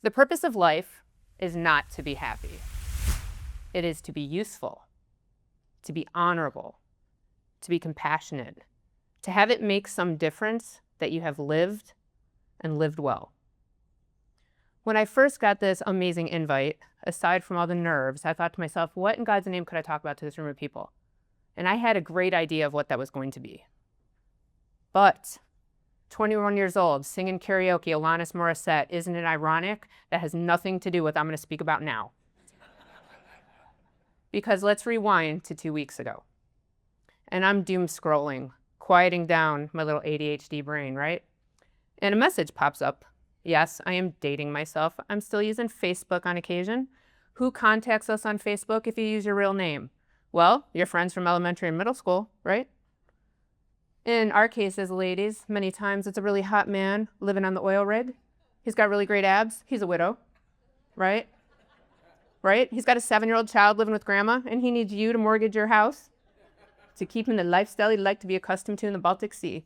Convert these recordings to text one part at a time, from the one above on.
The purpose of life is not to be happy. It is to be useful, to be honorable, to be compassionate, to have it make some difference that you have lived and lived well. When I first got this amazing invite, aside from all the nerves, I thought to myself, what in God's name could I talk about to this room of people? And I had a great idea of what that was going to be. But 21 years old, singing karaoke, Alanis Morissette, isn't it ironic? That has nothing to do with what I'm going to speak about now. Because let's rewind to 2 weeks ago. And I'm doom scrolling, quieting down my little ADHD brain, right? And a message pops up. Yes, I am dating myself. I'm still using Facebook on occasion. Who contacts us on Facebook if you use your real name? Well, your friends from elementary and middle school, right? In our cases, ladies, many times it's a really hot man living on the oil rig. He's got really great abs. He's a widow, right? Right? He's got a 7-year-old child living with grandma, and he needs you to mortgage your house to keep him the lifestyle he'd like to be accustomed to in the Baltic Sea.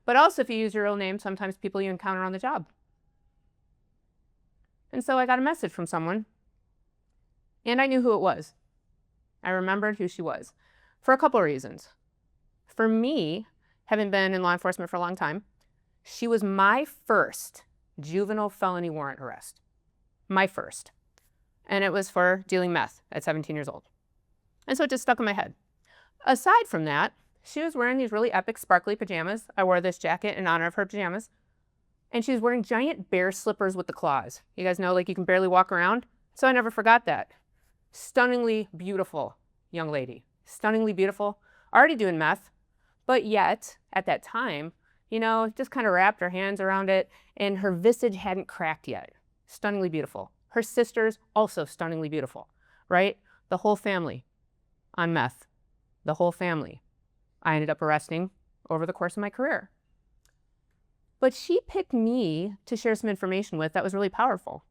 But also, if you use your real name, sometimes people you encounter on the job. And so I got a message from someone, and I knew who it was. I remembered who she was for a couple of reasons. For me, having been in law enforcement for a long time, she was my first juvenile felony warrant arrest. My first. And it was for dealing meth at 17 years old. And so it just stuck in my head. Aside from that, she was wearing these really epic sparkly pajamas. I wore this jacket in honor of her pajamas. And she was wearing giant bear slippers with the claws. You guys know, like, you can barely walk around. So I never forgot that. Stunningly beautiful young lady. Stunningly beautiful. Already doing meth. But yet, at that time, just kind of wrapped her hands around it, and her visage hadn't cracked yet. Stunningly beautiful. Her sisters, also stunningly beautiful, right? The whole family on meth. The whole family. I ended up arresting over the course of my career. But she picked me to share some information with that was really powerful.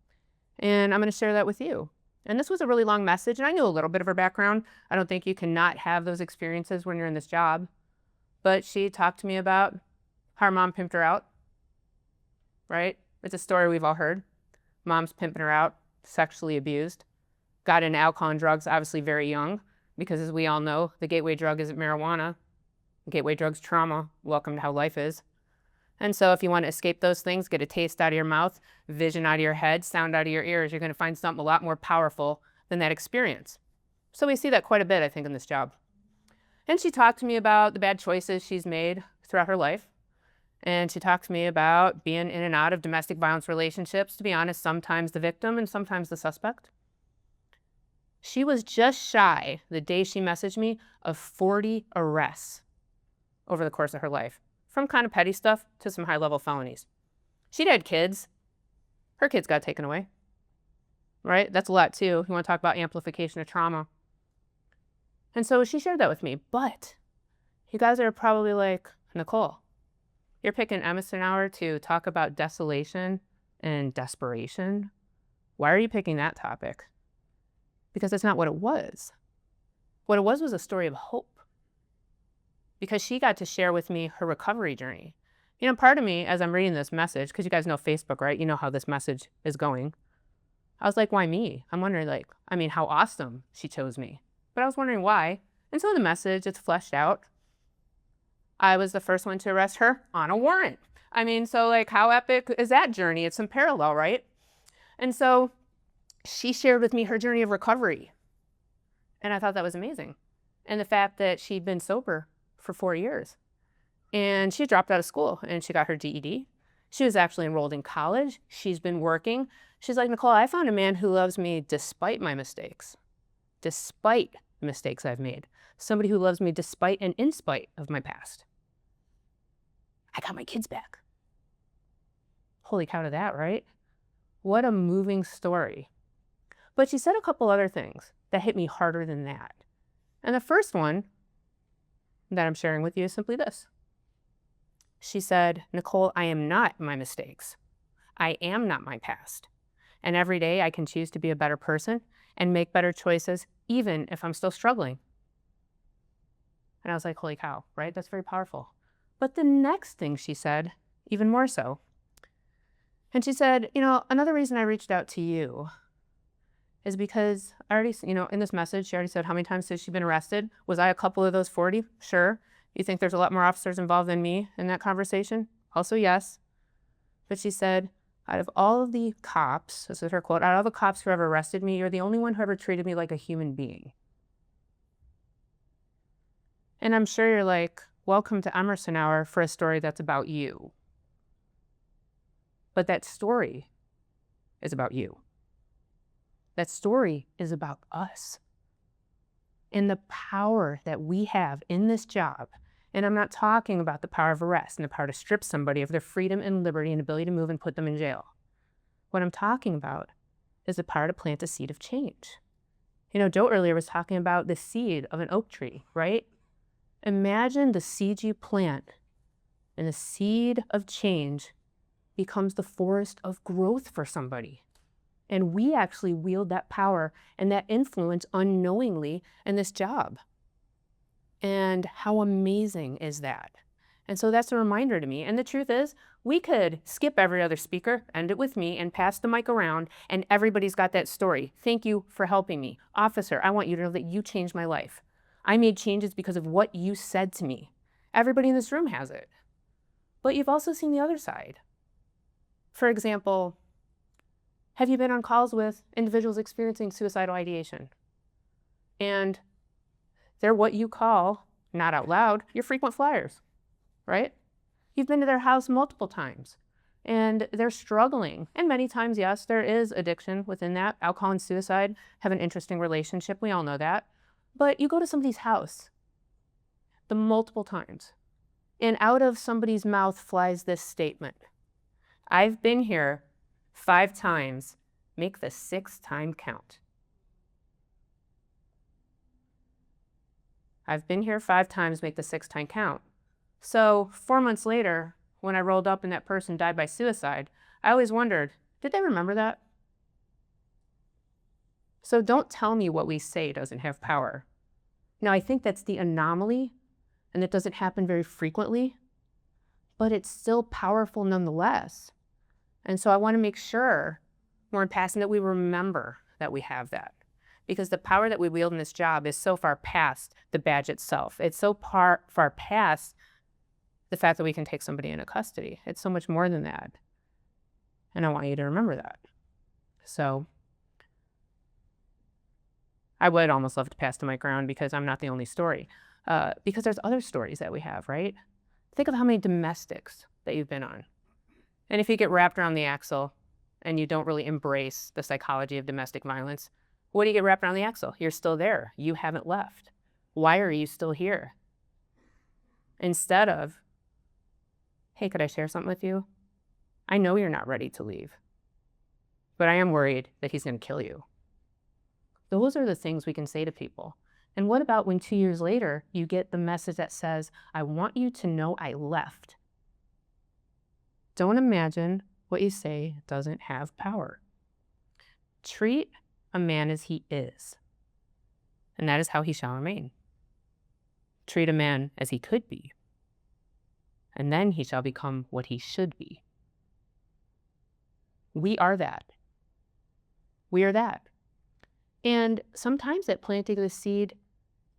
And I'm going to share that with you. And this was a really long message, and I knew a little bit of her background. I don't think you can not have those experiences when you're in this job. But she talked to me about how her mom pimped her out, right? It's a story we've all heard. Mom's pimping her out, sexually abused, got into alcohol and drugs obviously very young, because as we all know, the gateway drug isn't marijuana. The gateway drug's trauma. Welcome to how life is. And so if you want to escape those things, get a taste out of your mouth, vision out of your head, sound out of your ears, you're going to find something a lot more powerful than that experience. So we see that quite a bit, I think, in this job. And she talked to me about the bad choices she's made throughout her life. And she talked to me about being in and out of domestic violence relationships, to be honest, sometimes the victim and sometimes the suspect. She was just shy, the day she messaged me, of 40 arrests over the course of her life, from kind of petty stuff to some high-level felonies. She'd had kids. Her kids got taken away, right? That's a lot, too. You want to talk about amplification of trauma. And so she shared that with me. But you guys are probably like, Nicole, you're picking Emerson Hour to talk about desolation and desperation. Why are you picking that topic? Because that's not what it was. What it was a story of hope. Because she got to share with me her recovery journey. Part of me, as I'm reading this message, because you guys know Facebook, right? You know how this message is going. I was like, why me? I'm wondering, how awesome she chose me. But I was wondering why. And so in the message, it's fleshed out. I was the first one to arrest her on a warrant. So how epic is that journey? It's some parallel, right? And so she shared with me her journey of recovery. And I thought that was amazing. And the fact that she'd been sober for 4 years. And she dropped out of school and she got her GED. She was actually enrolled in college. She's been working. She's like, Nicole, I found a man who loves me despite my mistakes. Despite the mistakes I've made. Somebody who loves me despite and in spite of my past. I got my kids back. Holy cow to that, right? What a moving story. But she said a couple other things that hit me harder than that. And the first one that I'm sharing with you is simply this. She said, Nicole, I am not my mistakes. I am not my past. And every day I can choose to be a better person and make better choices, even if I'm still struggling. And I was like, holy cow, right? That's very powerful. But the next thing she said, even more so, And she said, another reason I reached out to you is because I already, in this message, she already said, how many times has she been arrested? Was I a couple of those 40? Sure. You think there's a lot more officers involved than me in that conversation? Also, yes. But she said, out of all of the cops, this is her quote, out of all the cops who ever arrested me, you're the only one who ever treated me like a human being. And I'm sure you're like, welcome to Emerson Hour for a story that's about you. But that story is about you. That story is about us and the power that we have in this job. And I'm not talking about the power of arrest and the power to strip somebody of their freedom and liberty and ability to move and put them in jail. What I'm talking about is the power to plant a seed of change. Joe earlier was talking about the seed of an oak tree, right? Imagine the seed you plant, and the seed of change becomes the forest of growth for somebody. And we actually wield that power and that influence unknowingly in this job. And how amazing is that? And so that's a reminder to me. And the truth is, we could skip every other speaker, end it with me, and pass the mic around, and everybody's got that story. Thank you for helping me. Officer, I want you to know that you changed my life. I made changes because of what you said to me. Everybody in this room has it. But you've also seen the other side. For example, have you been on calls with individuals experiencing suicidal ideation? And they're what you call, not out loud, your frequent flyers, right? You've been to their house multiple times and they're struggling. And many times, yes, there is addiction within that. Alcohol and suicide have an interesting relationship. We all know that. But you go to somebody's house the multiple times, and out of somebody's mouth flies this statement: I've been here 5 times, make the 6th time count. I've been here 5 times, make the 6th time count. So 4 months later, when I rolled up and that person died by suicide, I always wondered, did they remember that? So don't tell me what we say doesn't have power. Now, I think that's the anomaly, and it doesn't happen very frequently, but it's still powerful nonetheless. And so I want to make sure, more in passing, that we remember that we have that. Because the power that we wield in this job is so far past the badge itself. It's so far past the fact that we can take somebody into custody. It's so much more than that. And I want you to remember that. So I would almost love to pass the mic around because I'm not the only story. Because there's other stories that we have, right? Think of how many domestics that you've been on. And if you get wrapped around the axle and you don't really embrace the psychology of domestic violence, what do you get wrapped around the axle? You're still there. You haven't left. Why are you still here? Instead of, hey, could I share something with you? I know you're not ready to leave, but I am worried that he's going to kill you. Those are the things we can say to people. And what about when 2 years later, you get the message that says, I want you to know I left. Don't imagine what you say doesn't have power. Treat a man as he is, and that is how he shall remain. Treat a man as he could be, and then he shall become what he should be. We are that. We are that. And sometimes at planting the seed,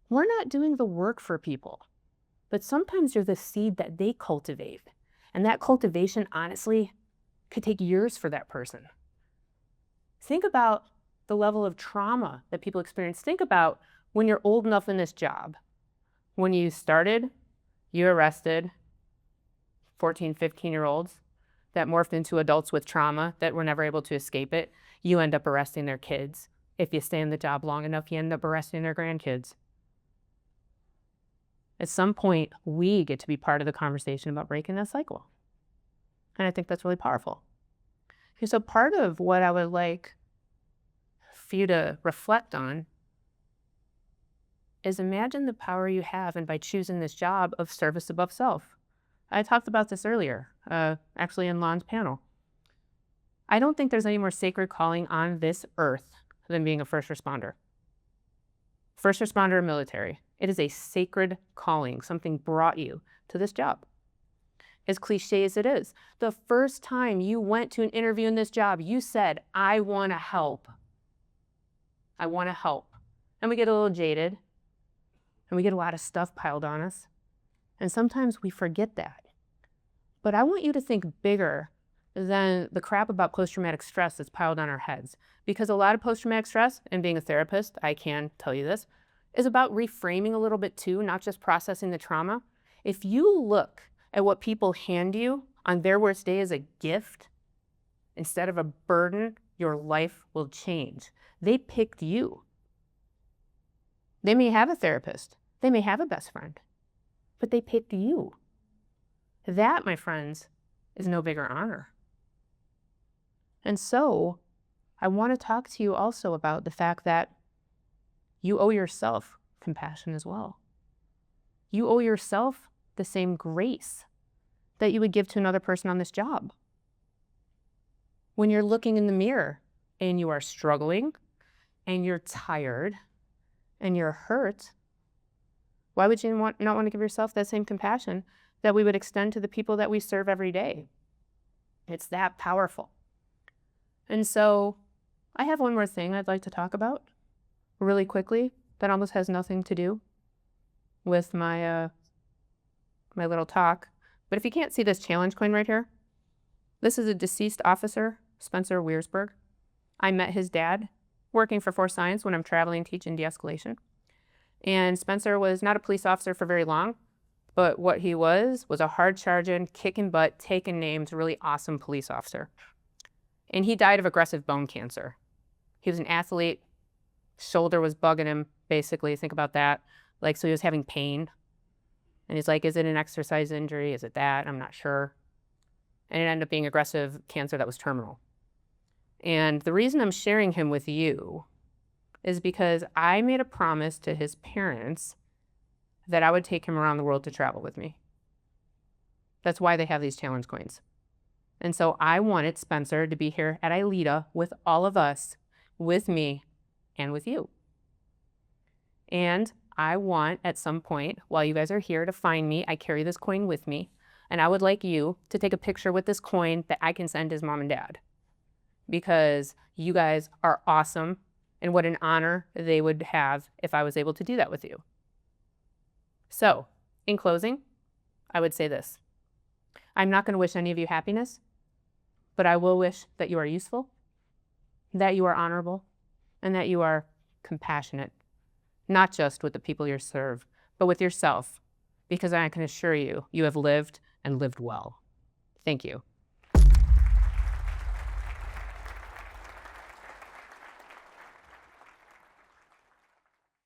we're not doing the work for people, but sometimes you're the seed that they cultivate. And that cultivation, honestly, could take years for that person. Think about the level of trauma that people experience. Think about when you're old enough in this job. When you started, you arrested 14, 15-year-olds that morphed into adults with trauma that were never able to escape it. You end up arresting their kids. If you stay in the job long enough, you end up arresting their grandkids. At some point, we get to be part of the conversation about breaking that cycle. And I think that's really powerful. Okay, so part of what I would like for you to reflect on is imagine the power you have and by choosing this job of service above self. I talked about this earlier, actually in Lon's panel. I don't think there's any more sacred calling on this earth than being a first responder. First responder or military. It is a sacred calling. Something brought you to this job. as cliche as it is. The first time you went to an interview in this job, you said, I want to help. I want to help. And we get a little jaded, and we get a lot of stuff piled on us. And sometimes we forget that. But I want you to think bigger than the crap about post-traumatic stress that's piled on our heads. Because a lot of post-traumatic stress, and being a therapist, I can tell you this, is about reframing a little bit too, not just processing the trauma. If you look at what people hand you on their worst day as a gift, instead of a burden, your life will change. They picked you. They may have a therapist. They may have a best friend, but they picked you. That, my friends, is no bigger honor. And so I want to talk to you also about the fact that you owe yourself compassion as well. You owe yourself the same grace that you would give to another person on this job. When you're looking in the mirror and you are struggling and you're tired and you're hurt, why would you not want to give yourself that same compassion that we would extend to the people that we serve every day? It's that powerful. And so I have one more thing I'd like to talk about really quickly that almost has nothing to do with my my little talk. But if you can't see this challenge coin right here, this is a deceased officer, Spencer Weersberg. I met his dad working for Force Science when I'm traveling teaching de-escalation. And Spencer was not a police officer for very long, but what he was a hard-charging, kicking butt, taking names, really awesome police officer. And he died of aggressive bone cancer. He was an athlete. Shoulder was bugging him, basically. Think about that. Like, so he was having pain. And he's like, is it an exercise injury? Is it that? I'm not sure. And it ended up being aggressive cancer that was terminal. And the reason I'm sharing him with you is because I made a promise to his parents that I would take him around the world to travel with me. That's why they have these challenge coins. And so I wanted Spencer to be here at ILEETA with all of us, with me, and with you. And I want, at some point, while you guys are here, to find me. I carry this coin with me. And I would like you to take a picture with this coin that I can send his mom and dad. Because you guys are awesome. And what an honor they would have if I was able to do that with you. So, in closing, I would say this. I'm not going to wish any of you happiness, but I will wish that you are useful, that you are honorable, and that you are compassionate, not just with the people you serve, but with yourself, because I can assure you, you have lived and lived well. Thank you.